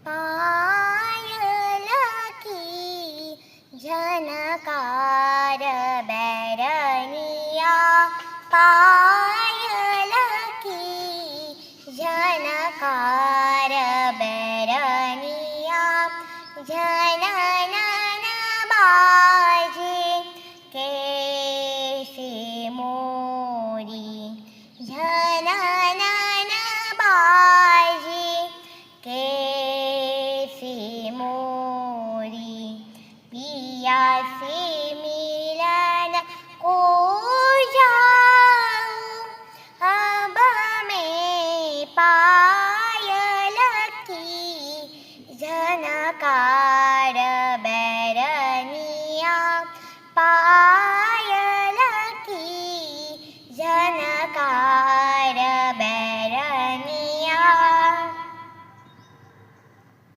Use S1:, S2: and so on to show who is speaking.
S1: पायल की झनकार बैरनिया पायल की झनकार बैरनिया झननन बाजे कैसे मोरी झननन बाजे कैसे मोरी पिया से मिलन को जाऊं अब मैं पायल की झनकार